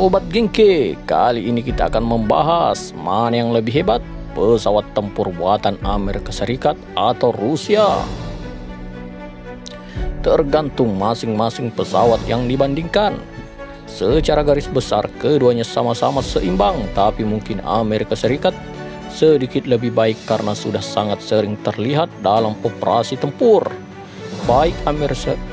Sobat Genki, kali ini kita akan membahas mana yang lebih hebat, pesawat tempur buatan Amerika Serikat atau Rusia. Tergantung masing-masing pesawat yang dibandingkan. Secara garis besar keduanya sama-sama seimbang, tapi mungkin Amerika Serikat sedikit lebih baik karena sudah sangat sering terlihat dalam operasi tempur. Baik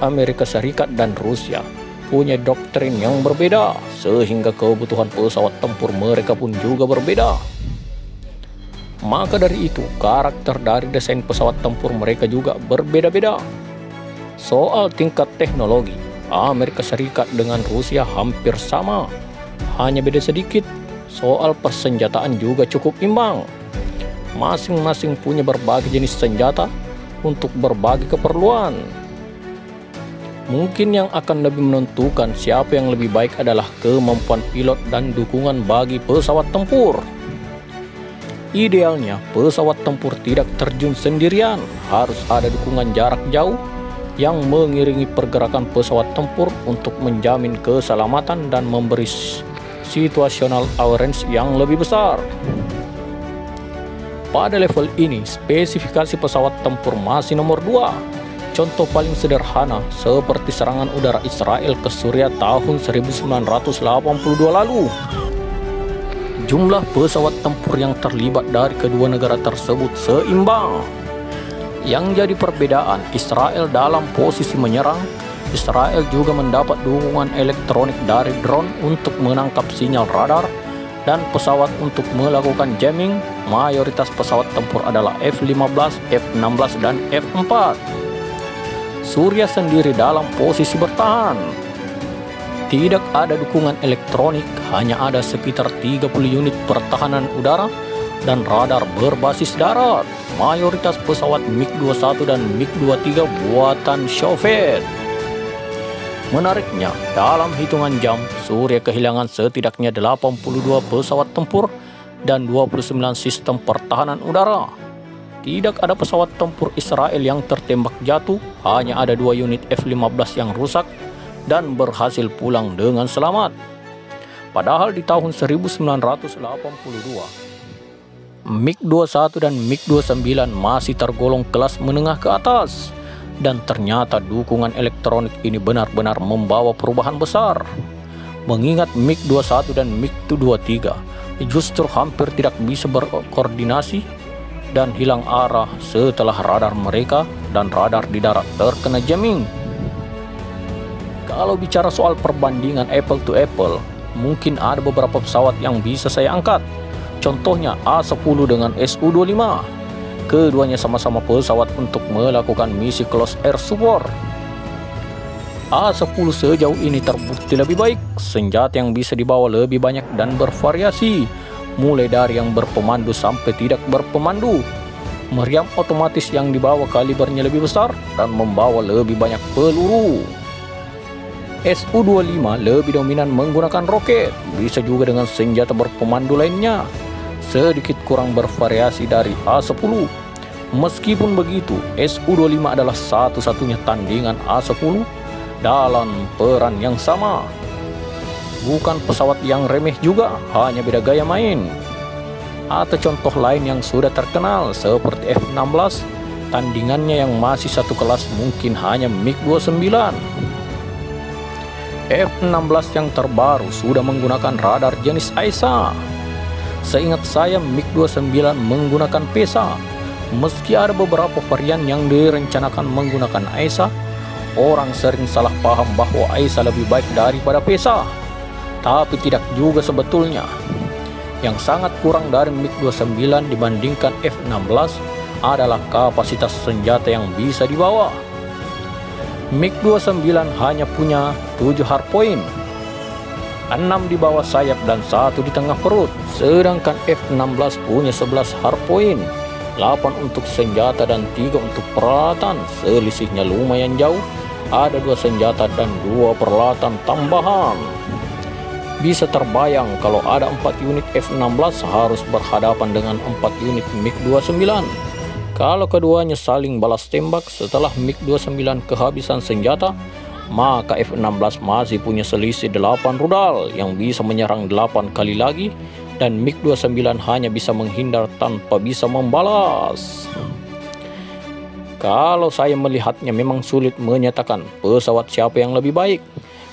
Amerika Serikat dan Rusia punya doktrin yang berbeda, sehingga kebutuhan pesawat tempur mereka pun juga berbeda. Maka dari itu, karakter dari desain pesawat tempur mereka juga berbeda-beda. Soal tingkat teknologi, Amerika Serikat dengan Rusia hampir sama, hanya beda sedikit. Soal persenjataan juga cukup imbang. Masing-masing punya berbagai jenis senjata untuk berbagai keperluan. Mungkin yang akan lebih menentukan siapa yang lebih baik adalah kemampuan pilot dan dukungan bagi pesawat tempur. Idealnya, pesawat tempur tidak terjun sendirian, harus ada dukungan jarak jauh yang mengiringi pergerakan pesawat tempur untuk menjamin keselamatan dan memberi situational awareness yang lebih besar. Pada level ini, spesifikasi pesawat tempur masih nomor 2. Contoh paling sederhana seperti serangan udara Israel ke Suriah tahun 1982 lalu. Jumlah pesawat tempur yang terlibat dari kedua negara tersebut seimbang. Yang jadi perbedaan, Israel dalam posisi menyerang. Israel juga mendapat dukungan elektronik dari drone untuk menangkap sinyal radar dan pesawat untuk melakukan jamming. Mayoritas pesawat tempur adalah F-15, F-16, dan F-4. Suriah sendiri dalam posisi bertahan. Tidak ada dukungan elektronik, hanya ada sekitar 30 unit pertahanan udara dan radar berbasis darat. Mayoritas pesawat MiG-21 dan MiG-23 buatan Soviet. Menariknya, dalam hitungan jam, Suriah kehilangan setidaknya 82 pesawat tempur dan 29 sistem pertahanan udara. Tidak ada pesawat tempur Israel yang tertembak jatuh, hanya ada 2 unit F-15 yang rusak dan berhasil pulang dengan selamat. Padahal di tahun 1982, MiG-21 dan MiG-29 masih tergolong kelas menengah ke atas, dan ternyata dukungan elektronik ini benar-benar membawa perubahan besar. Mengingat MiG-21 dan MiG-23 justru hampir tidak bisa berkoordinasi dan hilang arah setelah radar mereka dan radar di darat terkena jamming. Kalau bicara soal perbandingan apple to apple, mungkin ada beberapa pesawat yang bisa saya angkat. Contohnya A-10 dengan Su-25. Keduanya sama-sama pesawat untuk melakukan misi close air support. A-10 sejauh ini terbukti lebih baik, senjata yang bisa dibawa lebih banyak dan bervariasi, mulai dari yang berpemandu sampai tidak berpemandu. Meriam otomatis yang dibawa kalibernya lebih besar dan membawa lebih banyak peluru. Su-25 lebih dominan menggunakan roket, bisa juga dengan senjata berpemandu lainnya, sedikit kurang bervariasi dari A-10. Meskipun begitu, Su-25 adalah satu-satunya tandingan A-10 dalam peran yang sama. Bukan pesawat yang remeh juga, hanya beda gaya main. Atau contoh lain yang sudah terkenal seperti F-16, tandingannya yang masih satu kelas mungkin hanya MiG-29. F-16 yang terbaru sudah menggunakan radar jenis AESA. Seingat saya MiG-29 menggunakan PESA. Meski ada beberapa varian yang direncanakan menggunakan AESA, orang sering salah paham bahwa AESA lebih baik daripada PESA. Tapi tidak juga sebetulnya. Yang sangat kurang dari MiG-29 dibandingkan F-16 adalah kapasitas senjata yang bisa dibawa. MiG-29 hanya punya 7 hardpoint, 6 di bawah sayap dan 1 di tengah perut. Sedangkan F-16 punya 11 hardpoint, 8 untuk senjata dan 3 untuk peralatan. Selisihnya lumayan jauh, ada 2 senjata dan 2 peralatan tambahan. Bisa terbayang kalau ada 4 unit F-16 harus berhadapan dengan 4 unit MiG-29. Kalau keduanya saling balas tembak setelah MiG-29 kehabisan senjata, maka F-16 masih punya selisih 8 rudal yang bisa menyerang 8 kali lagi, dan MiG-29 hanya bisa menghindar tanpa bisa membalas. Kalau saya melihatnya memang sulit menyatakan pesawat siapa yang lebih baik,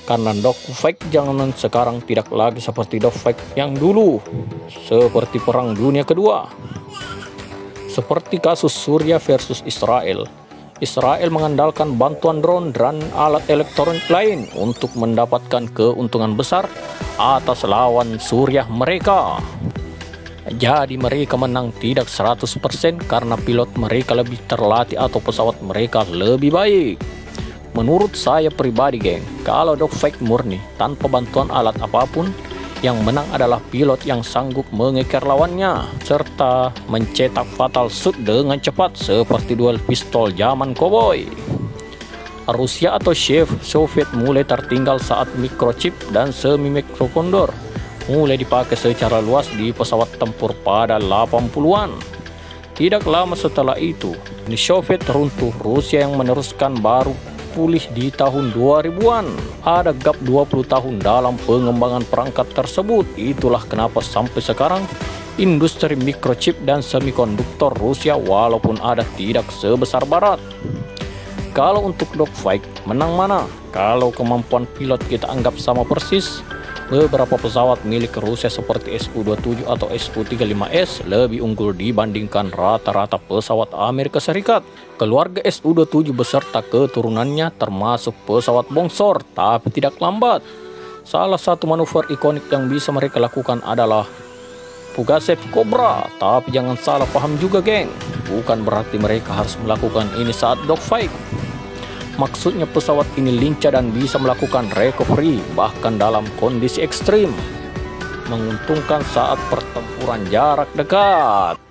karena dogfight zaman sekarang tidak lagi seperti dogfight yang dulu, seperti Perang Dunia Kedua. Seperti kasus Suriah versus Israel, Israel mengandalkan bantuan drone dan alat elektronik lain untuk mendapatkan keuntungan besar atas lawan Suriah mereka. Jadi mereka menang tidak 100% karena pilot mereka lebih terlatih atau pesawat mereka lebih baik. Menurut saya pribadi geng, kalau dogfight murni tanpa bantuan alat apapun, yang menang adalah pilot yang sanggup mengeker lawannya serta mencetak fatal shot dengan cepat seperti duel pistol zaman koboi. Rusia atau Soviet mulai tertinggal saat microchip dan semi microkondor mulai dipakai secara luas di pesawat tempur pada 80-an. Tidak lama setelah itu, Uni Soviet runtuh, Rusia yang meneruskan baru pulih di tahun 2000-an. Ada gap 20 tahun dalam pengembangan perangkat tersebut. Itulah kenapa sampai sekarang industri microchip dan semikonduktor Rusia walaupun ada tidak sebesar Barat. Kalau untuk dogfight, menang mana? Kalau kemampuan pilot kita anggap sama persis, beberapa pesawat milik Rusia seperti Su-27 atau Su-35S lebih unggul dibandingkan rata-rata pesawat Amerika Serikat. Keluarga Su-27 beserta keturunannya termasuk pesawat bongsor tapi tidak lambat. Salah satu manuver ikonik yang bisa mereka lakukan adalah Pugachev Cobra. Tapi jangan salah paham juga geng, bukan berarti mereka harus melakukan ini saat dogfight. Maksudnya pesawat ini lincah dan bisa melakukan recovery bahkan dalam kondisi ekstrim, menguntungkan saat pertempuran jarak dekat.